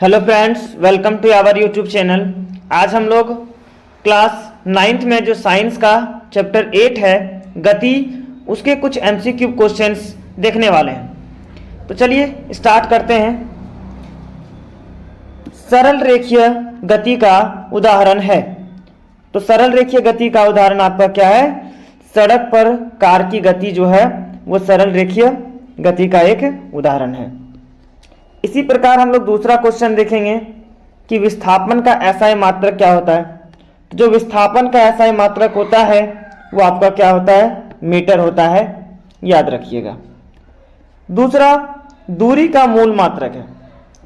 Hello friends, welcome to our YouTube channel. आज हम लोग क्लास 9th में जो साइंस का चैप्टर 8 है गति, उसके कुछ एमसीक्यू क्वेश्चंस देखने वाले हैं। तो चलिए स्टार्ट करते हैं। सरल रेखीय गति का उदाहरण है। तो सरल रेखीय गति का उदाहरण आपका क्या है? सड़क पर कार की गति जो है वो सरल रेखीय गति का एक उदाहरण है। इसी प्रकार हम लोग दूसरा क्वेश्चन देखेंगे कि विस्थापन का एसआई मात्रक क्या होता है। तो जो विस्थापन का एसआई मात्रक होता है वो आपका क्या होता है? मीटर होता है, याद रखिएगा। दूसरा दूरी का मूल मात्रक है।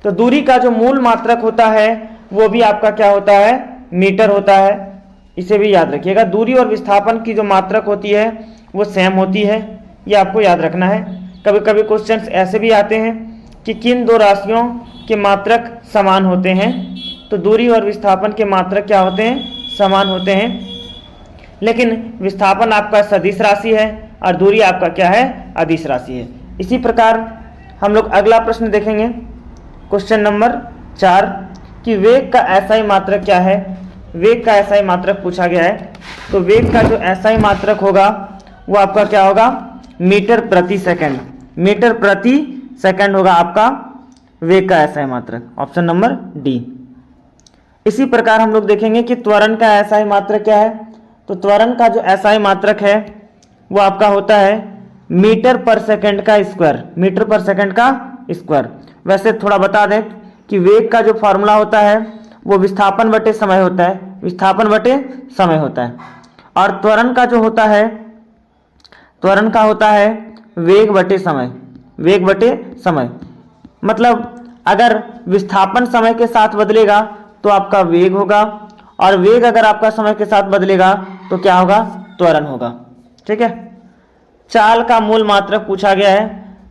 तो दूरी का जो मूल मात्रक होता है वो भी आपका क्या होता है? मीटर होता है। इसे भी याद रखिएगा। दूरी और विस्थापन की जो मात्रक होती है वो सेम होती है, ये आपको याद रखना है। कभी कभी क्वेश्चंस ऐसे भी आते हैं कि किन दो राशियों के मात्रक समान होते हैं। तो दूरी और विस्थापन के मात्रक क्या होते हैं? समान होते हैं, लेकिन विस्थापन आपका सदिश राशि है और दूरी आपका क्या है? अदिश राशि है। इसी प्रकार हम लोग अगला प्रश्न देखेंगे, क्वेश्चन नंबर 4 कि वेग का एसआई मात्रक क्या है। वेग का एसआई मात्रक पूछा गया है। तो वेग का जो एसआई मात्रक होगा वो आपका क्या होगा? मीटर प्रति सेकंड। मीटर प्रति सेकंड होगा आपका वेग का एसआई मात्रक, ऑप्शन नंबर डी। इसी प्रकार हम लोग देखेंगे कि त्वरण का एसआई मात्रक क्या है। तो त्वरण का जो एसआई मात्रक है वो आपका होता है मीटर पर सेकंड का स्क्वायर। मीटर पर सेकंड का स्क्वायर। वैसे थोड़ा बता दें कि वेग का जो फॉर्मूला होता है वो विस्थापन बटे समय होता है। विस्थापन बटे समय होता है। और त्वरण का जो होता है, त्वरण का होता है वेग बटे समय। वेग बटे समय मतलब अगर विस्थापन समय के साथ बदलेगा तो आपका वेग होगा, और वेग अगर आपका समय के साथ बदलेगा तो क्या होगा? त्वरण होगा। ठीक है। चाल का मूल मात्रक पूछा गया है।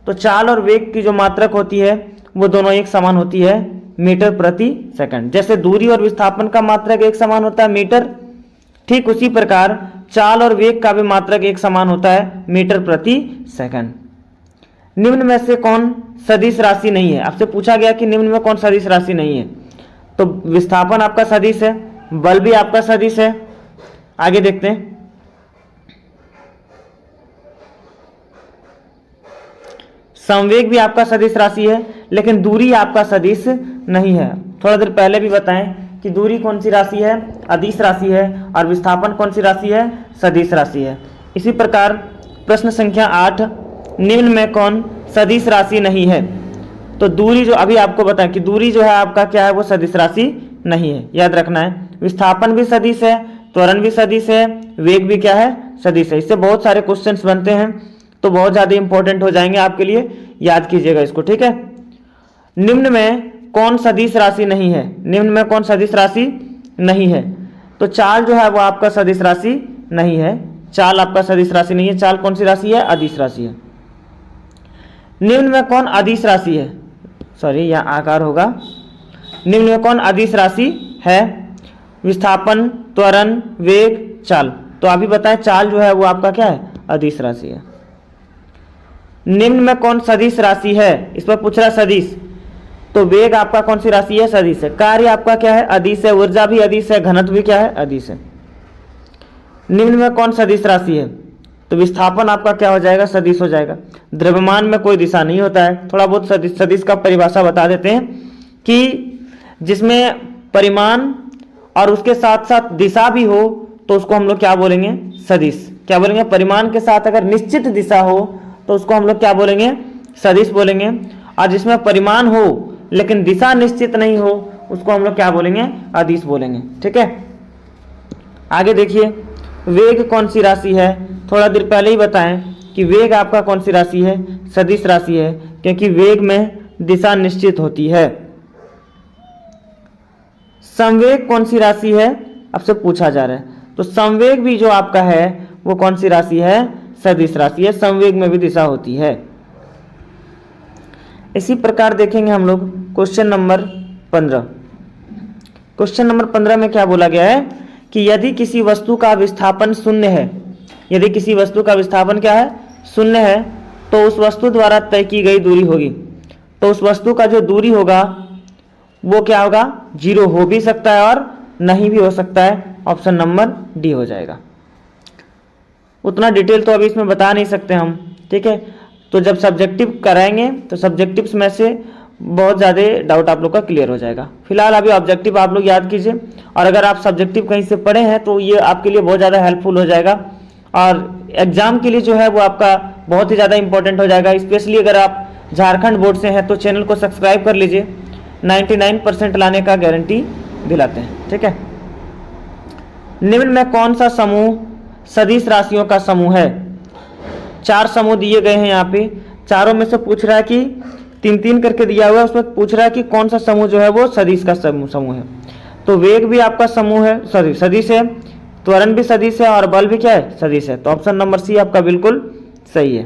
तो चाल और वेग की जो मात्रक होती है वो दोनों एक समान होती है, मीटर प्रति सेकंड। जैसे दूरी और विस्थापन का मात्रक एक समान होता है, मीटर, ठीक उसी प्रकार चाल और वेग का भी मात्रक एक समान होता है, मीटर प्रति सेकंड। निम्न में से कौन सदिश राशि नहीं है? आपसे पूछा गया कि निम्न में कौन सदिश राशि नहीं है। तो विस्थापन आपका सदिश है, बल भी आपका सदिश है। आगे देखते हैं। संवेग भी आपका सदिश राशि है, लेकिन दूरी आपका सदिश नहीं है। थोड़ा देर पहले भी बताएं कि दूरी कौन सी राशि है? अदिश राशि है, और विस्थापन कौन सी राशि है? सदिश राशि है। इसी प्रकार प्रश्न संख्या 8, निम्न में कौन सदिश राशि नहीं है। तो दूरी जो अभी आपको बताएं कि दूरी जो है आपका क्या है? वो सदिश राशि नहीं है, याद रखना है। विस्थापन भी सदिश है, त्वरण भी सदिश है, वेग भी क्या है? सदिश है। इससे बहुत सारे क्वेश्चंस बनते हैं, तो बहुत ज़्यादा इंपॉर्टेंट हो जाएंगे आपके लिए, याद कीजिएगा इसको। ठीक है। निम्न में कौन सदिश राशि नहीं है? निम्न में कौन सदिश राशि नहीं है? तो चाल जो है वो आपका सदिश राशि नहीं है। चाल आपका सदिश राशि नहीं है। चाल कौन सी राशि है? अदिश राशि है। निम्न में कौन अदिश राशि है? सॉरी, यहाँ आकार होगा। निम्न में कौन अदिश राशि है? विस्थापन, त्वरण, वेग, चाल। तो अभी बताएं, चाल जो है वो आपका क्या है? अदिश राशि है। निम्न में कौन सदिश राशि है? इस पर पूछ रहा सदिश। तो वेग आपका कौन सी राशि है? सदिश है। कार्य आपका क्या है? अदिश है। ऊर्जा भी अदिश है। घनत्व भी क्या है? अदिश है। निम्न में कौन सदिश राशि है? तो विस्थापन आपका क्या हो जाएगा? सदिश हो जाएगा। द्रव्यमान में कोई दिशा नहीं होता है। थोड़ा बहुत सदिश का परिभाषा बता देते हैं कि जिसमें परिमाण और उसके साथ साथ दिशा भी हो तो उसको हम लोग क्या बोलेंगे? सदिश। क्या बोलेंगे? परिमाण के साथ अगर निश्चित दिशा हो तो उसको हम लोग क्या बोलेंगे? सदिश बोलेंगे। और जिसमें परिमाण हो लेकिन दिशा निश्चित नहीं हो उसको हम लोग क्या बोलेंगे? अदिश बोलेंगे। ठीक है। आगे देखिए, वेग कौन सी राशि है? थोड़ा देर पहले ही बताएं कि वेग आपका कौन सी राशि है? सदिश राशि है, क्योंकि वेग में दिशा निश्चित होती है। संवेग कौन सी राशि है? आपसे पूछा जा रहा है। तो संवेग भी जो आपका है वो कौन सी राशि है? सदिश राशि है। संवेग में भी दिशा होती है। इसी प्रकार देखेंगे हम लोग क्वेश्चन नंबर 15। क्वेश्चन नंबर 15 में क्या बोला गया है कि यदि किसी वस्तु का विस्थापन शून्य है, यदि किसी वस्तु का विस्थापन क्या है? शून्य है, तो उस वस्तु द्वारा तय की गई दूरी होगी। तो उस वस्तु का जो दूरी होगा वो क्या होगा, 0 हो भी सकता है और नहीं भी हो सकता है। ऑप्शन नंबर डी हो जाएगा। उतना डिटेल तो अभी इसमें बता नहीं सकते हम, ठीक है। तो जब सब्जेक्टिव कराएंगे तो सब्जेक्टिव्स में से बहुत ज़्यादा डाउट आप लोग का क्लियर हो जाएगा। फिलहाल अभी ऑब्जेक्टिव आप लोग याद कीजिए, और अगर आप सब्जेक्टिव कहीं से पढ़े हैं तो ये आपके लिए बहुत ज़्यादा हेल्पफुल हो जाएगा, और एग्जाम के लिए जो है वो आपका बहुत ही ज़्यादा इंपॉर्टेंट हो जाएगा। स्पेशली अगर आप झारखंड बोर्ड से हैं तो चैनल को सब्सक्राइब कर लीजिए, 99% लाने का गारंटी दिलाते हैं, ठीक है। निम्न में कौन सा समूह सदिश राशियों का समूह है? 4 समूह दिए गए हैं यहाँ पे, चारों में से पूछ रहा है कि 3-3 करके दिया हुआ है, उसमें पूछ रहा है कि कौन सा समूह जो है वो सदिश का समूह है। तो वेग भी आपका समूह है, सॉरी सदिश है, त्वरण भी सदिश है, और बल भी क्या है, सदिश है। तो ऑप्शन नंबर सी आपका बिल्कुल सही है।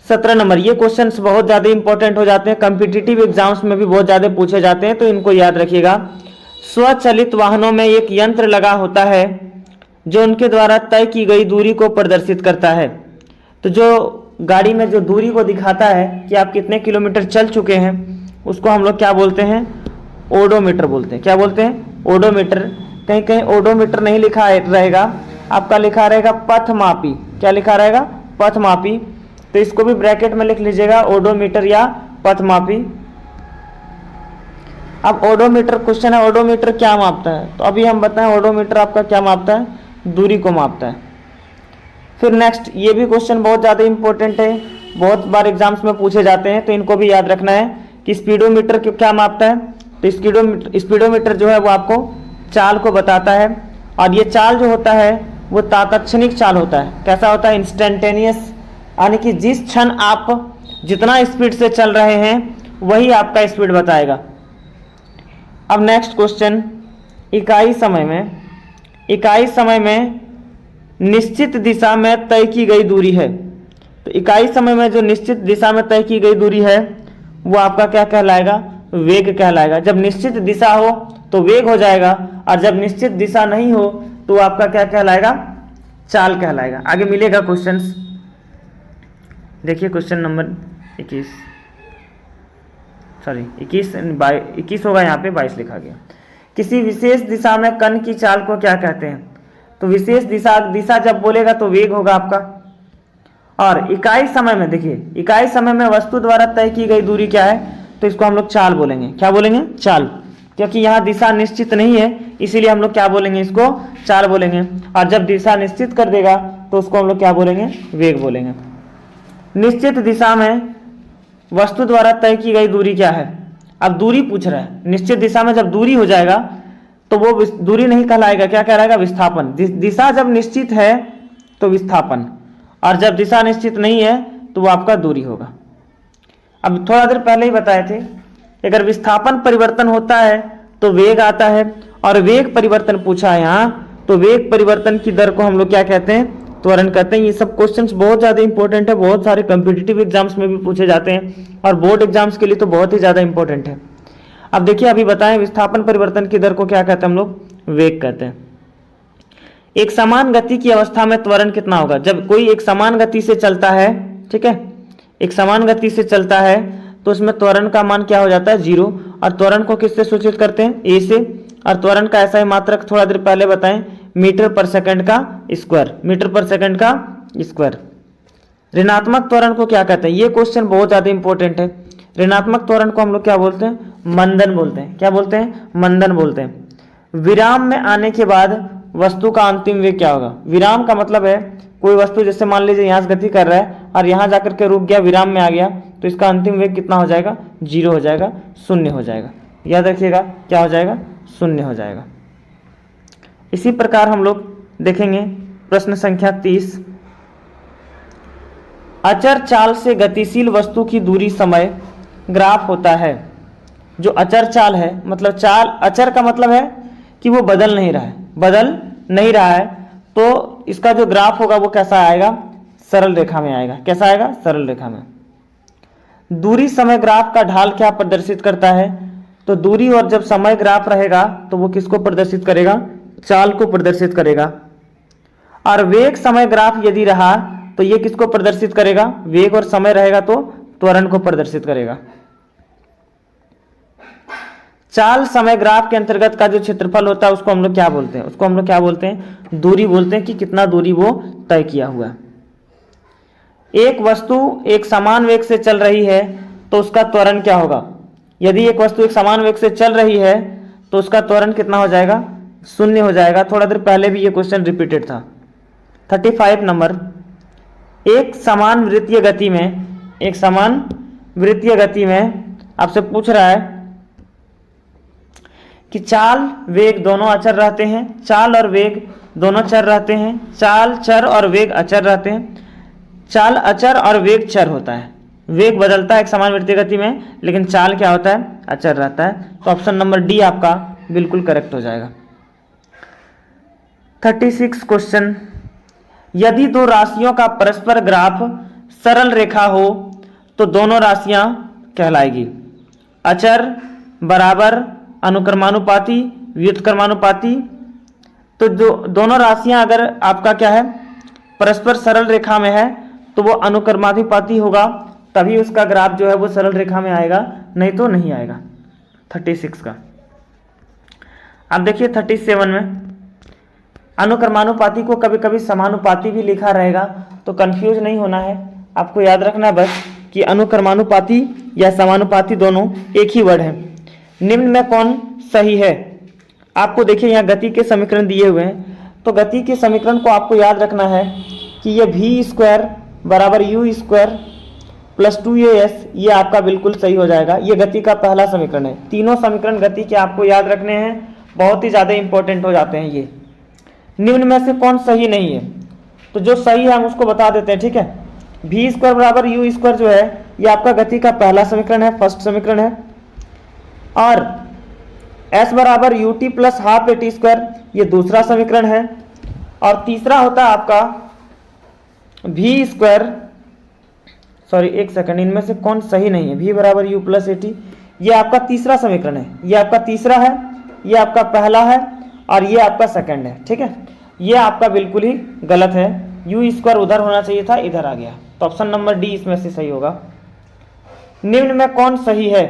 17 नंबर, ये क्वेश्चंस बहुत ज़्यादा इंपॉर्टेंट हो जाते हैं, कॉम्पिटिटिव एग्जाम्स में भी बहुत ज़्यादा पूछे जाते हैं, तो इनको याद रखिएगा। स्वचालित वाहनों में एक यंत्र लगा होता है जो उनके द्वारा तय की गई दूरी को प्रदर्शित करता है। तो जो गाड़ी में जो दूरी को दिखाता है कि आप कितने किलोमीटर चल चुके हैं, उसको हम लोग क्या बोलते हैं, ओडोमीटर बोलते हैं। क्या बोलते हैं, ओडोमीटर। कहीं कहीं ओडोमीटर नहीं लिखा रहेगा, आपका लिखा रहेगा पथमापी। क्या लिखा रहेगा, पथमापी। तो इसको भी ब्रैकेट में लिख लीजिएगा, ओडोमीटर या पथमापी। अब ओडोमीटर क्वेश्चन है, ओडोमीटर क्या मापता है? तो अभी हम बताएं ओडोमीटर आपका क्या मापता है, दूरी को मापता है। फिर नेक्स्ट, ये भी क्वेश्चन बहुत ज़्यादा इंपॉर्टेंट है, बहुत बार एग्जाम्स में पूछे जाते हैं, तो इनको भी याद रखना है कि स्पीडोमीटर क्या मापता है। तो स्पीडोमीटर जो है वो आपको चाल को बताता है, और ये चाल जो होता है वो तात्क्षणिक चाल होता है। कैसा होता है, इंस्टेंटेनियस, यानी कि जिस क्षण आप जितना स्पीड से चल रहे हैं वही आपका स्पीड बताएगा। अब नेक्स्ट क्वेश्चन, इकाई समय में निश्चित दिशा में तय की गई दूरी है। तो इकाई समय में जो निश्चित दिशा में तय की गई दूरी है वो आपका क्या कहलाएगा, वेग कहलाएगा। जब निश्चित दिशा हो तो वेग हो जाएगा, और जब निश्चित दिशा नहीं हो तो आपका क्या कहलाएगा, चाल कहलाएगा। आगे मिलेगा क्वेश्चंस, देखिए क्वेश्चन नंबर 21 होगा, यहाँ पे 22 लिखा गया। किसी विशेष दिशा में कण की चाल को क्या कहते हैं? तो विशेष दिशा जब बोलेगा तो वेग होगा आपका। और इकाई समय में, देखिए इकाई समय में वस्तु द्वारा तय की गई दूरी क्या है, तो इसको हम लोग चाल बोलेंगे। क्या बोलेंगे, चाल। क्योंकि यहाँ दिशा निश्चित नहीं है, इसीलिए हम लोग क्या बोलेंगे, इसको चाल बोलेंगे। और जब दिशा निश्चित कर देगा तो उसको हम लोग क्या बोलेंगे, वेग बोलेंगे। निश्चित दिशा में वस्तु द्वारा तय की गई दूरी क्या है? अब दूरी पूछ रहा है। निश्चित दिशा में जब दूरी हो जाएगा तो वो दूरी नहीं कहलाएगा, क्या कहलाएगा, विस्थापन। दिशा जब निश्चित है तो विस्थापन, और जब दिशा निश्चित नहीं है तो वो आपका दूरी होगा। अब थोड़ा देर पहले ही बताए थे, अगर विस्थापन परिवर्तन होता है तो वेग आता है, और वेग परिवर्तन पूछा है यहाँ, तो वेग परिवर्तन की दर को हम लोग क्या कहते हैं, त्वरण कहते हैं। ये सब क्वेश्चंस बहुत ज़्यादा इंपॉर्टेंट है, बहुत सारे कॉम्पिटिटिव एग्जाम्स में भी पूछे जाते हैं, और बोर्ड एग्जाम्स के लिए तो बहुत ही ज़्यादा इंपॉर्टेंट है। अब देखिए, अभी बताएं विस्थापन परिवर्तन की दर को क्या कहते हैं हम लोग, वेग कहते हैं। एक समान गति की अवस्था में त्वरण कितना होगा? जब कोई एक समान गति से चलता है, ठीक है, एक समान गति से चलता है तो उसमें त्वरण का मान क्या हो जाता है, 0। और त्वरण को किससे सूचित करते हैं, ए से। और त्वरण का ऐसा ही मात्रक थोड़ा देर पहले बताएं, मीटर पर सेकंड का स्क्वायर, मीटर पर सेकंड का स्क्वायर। ऋणात्मक त्वरण को क्या कहते हैं? ये क्वेश्चन बहुत ज्यादा इंपॉर्टेंट है। ऋणात्मक त्वरण को हम लोग क्या बोलते हैं, मंदन बोलते हैं। क्या बोलते हैं, मंदन बोलते हैं। विराम में आने के बाद वस्तु का अंतिम वेग क्या होगा? विराम का मतलब है कोई वस्तु, जैसे मान लीजिए यहाँ से गति कर रहा है और यहाँ जाकर के रुक गया, विराम में आ गया, तो इसका अंतिम वेग कितना हो जाएगा, 0 हो जाएगा, 0 हो जाएगा। याद रखिएगा, क्या हो जाएगा, 0 हो जाएगा। इसी प्रकार हम लोग देखेंगे प्रश्न संख्या 30। अचर चाल से गतिशील वस्तु की दूरी समय ग्राफ होता है। जो अचर चाल है, मतलब चाल, अचर का मतलब है कि वो बदल नहीं रहा है, तो इसका जो ग्राफ होगा वो कैसा आएगा, सरल रेखा में आएगा। कैसा आएगा, सरल रेखा में। दूरी समय ग्राफ का ढाल क्या प्रदर्शित करता है? तो दूरी और जब समय ग्राफ रहेगा तो वो किसको प्रदर्शित करेगा, चाल को प्रदर्शित करेगा। और वेग समय ग्राफ यदि रहा तो ये किसको प्रदर्शित करेगा, वेग और समय रहेगा तो त्वरण को प्रदर्शित करेगा। चाल समय ग्राफ के अंतर्गत का जो क्षेत्रफल होता है उसको हम लोग क्या बोलते हैं? उसको हम लोग क्या बोलते हैं? दूरी बोलते हैं, कि कितना दूरी वो तय किया हुआ है। एक वस्तु एक समान वेग से चल रही है तो उसका त्वरण क्या होगा? यदि एक वस्तु एक समान वेग से चल रही है तो उसका त्वरण कितना हो जाएगा? 0 हो जाएगा। थोड़ा देर पहले भी ये क्वेश्चन रिपीटेड था। 35 नंबर, एक समान वृत्तीय गति में आपसे पूछ रहा है कि चाल वेग दोनों अचर रहते हैं, चाल और वेग दोनों चर रहते हैं, चाल चर और वेग अचर रहते हैं, चाल अचर और वेग चर होता है। वेग बदलता है एक समान वृत्तीय गति में, लेकिन चाल क्या होता है? अचर रहता है। तो ऑप्शन नंबर डी आपका बिल्कुल करेक्ट हो जाएगा। 36 क्वेश्चन, यदि दो राशियों का परस्पर ग्राफ सरल रेखा हो तो दोनों राशियां कहलाएगी अचर, बराबर, अनुक्रमानुपाती, व्युत्क्रमानुपाती। तो जो दोनों राशियां अगर आपका क्या है? परस्पर सरल रेखा में है तो वो अनुक्रमानुपाती होगा, तभी उसका ग्राफ जो है वो सरल रेखा में आएगा, नहीं तो नहीं आएगा। 36 का अब देखिए 37 में, अनुक्रमानुपाती को कभी कभी समानुपाती भी लिखा रहेगा, तो कंफ्यूज नहीं होना है। आपको याद रखना बस कि अनुक्रमानुपाती या समानुपाती दोनों एक ही वर्ड है। निम्न में कौन सही है? आपको देखिए यहाँ गति के समीकरण दिए हुए हैं, तो गति के समीकरण को आपको याद रखना है कि ये v स्क्वायर बराबर u स्क्वायर प्लस 2as, ये आपका बिल्कुल सही हो जाएगा। ये गति का पहला समीकरण है। तीनों समीकरण गति के आपको याद रखने हैं, बहुत ही ज़्यादा इंपॉर्टेंट हो जाते हैं ये। निम्न में से कौन सही नहीं है? तो जो सही है हम उसको बता देते हैं, ठीक है। v स्क्वायर बराबर u स्क्वायर जो है ये आपका गति का पहला समीकरण है, फर्स्ट समीकरण है। और s बराबर ut plus half at square ये दूसरा समीकरण है। और तीसरा होता है आपका v स्क्वायर, सॉरी एक सेकंड, इनमें से कौन सही नहीं है? v बराबर u प्लस at ये आपका तीसरा समीकरण है, ये आपका तीसरा है, ये आपका पहला है और ये आपका सेकंड है, ठीक है। ये आपका बिल्कुल ही गलत है, u स्क्वायर उधर होना चाहिए था, इधर आ गया। तो ऑप्शन नंबर डी इसमें से सही होगा। निम्न में कौन सही है?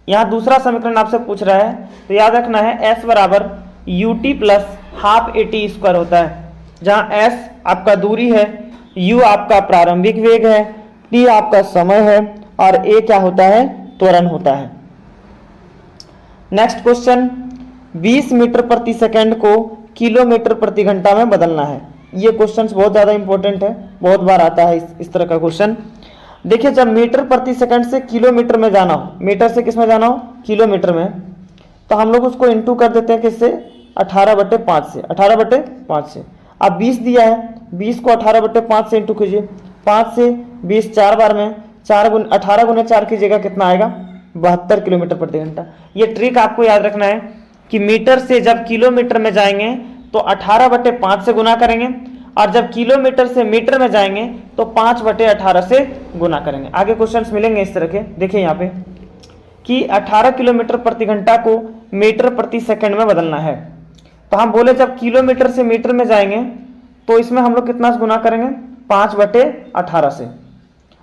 यहाँ दूसरा समीकरण आपसे पूछ रहा है, तो याद रखना है s बराबर ut plus half at square होता है, जहाँ s आपका दूरी है, u आपका प्रारंभिक वेग है, t आपका समय है और a क्या होता है? त्वरण होता है। नेक्स्ट क्वेश्चन, 20 मीटर प्रति सेकंड को किलोमीटर प्रति घंटा में बदलना है। ये क्वेश्चन बहुत ज़्यादा इंपॉर्टेंट है, बहुत बार आता है इस तरह का क्वेश्चन। देखिए जब मीटर प्रति सेकंड से किलोमीटर में जाना हो, मीटर से किस में जाना हो? किलोमीटर में, तो हम लोग उसको इंटू कर देते हैं किससे? 18/5 से, 18/5 से। अब 20 दिया है, 20 को 18/5 से इंटू कीजिए, 5 से 20 4 बार में, 18 गुने 4 कीजिएगा, कितना आएगा? 72 किलोमीटर प्रति घंटा। ये ट्रिक आपको याद रखना है कि मीटर से जब किलोमीटर में जाएंगे तो 18/5 से गुना करेंगे, और जब किलोमीटर से मीटर में जाएंगे तो 5/18 से गुना करेंगे। आगे क्वेश्चंस मिलेंगे इस तरह के। देखिए यहाँ पे कि 18 किलोमीटर प्रति घंटा को मीटर प्रति सेकंड में बदलना है, तो हम बोले जब किलोमीटर से मीटर में जाएंगे तो इसमें हम लोग कितना गुना करेंगे? 5/18 से।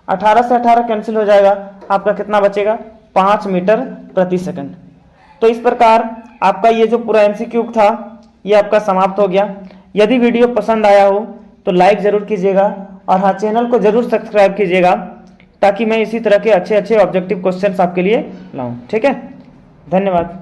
18 से 18 कैंसिल हो जाएगा, आपका कितना बचेगा? 5 मीटर प्रति सेकंड। तो इस प्रकार आपका ये जो पूरा MCQ था ये आपका समाप्त हो गया। यदि वीडियो पसंद आया हो तो लाइक ज़रूर कीजिएगा, और हाँ चैनल को ज़रूर सब्सक्राइब कीजिएगा, ताकि मैं इसी तरह के अच्छे अच्छे ऑब्जेक्टिव क्वेश्चंस आपके लिए लाऊं। ठीक है, धन्यवाद।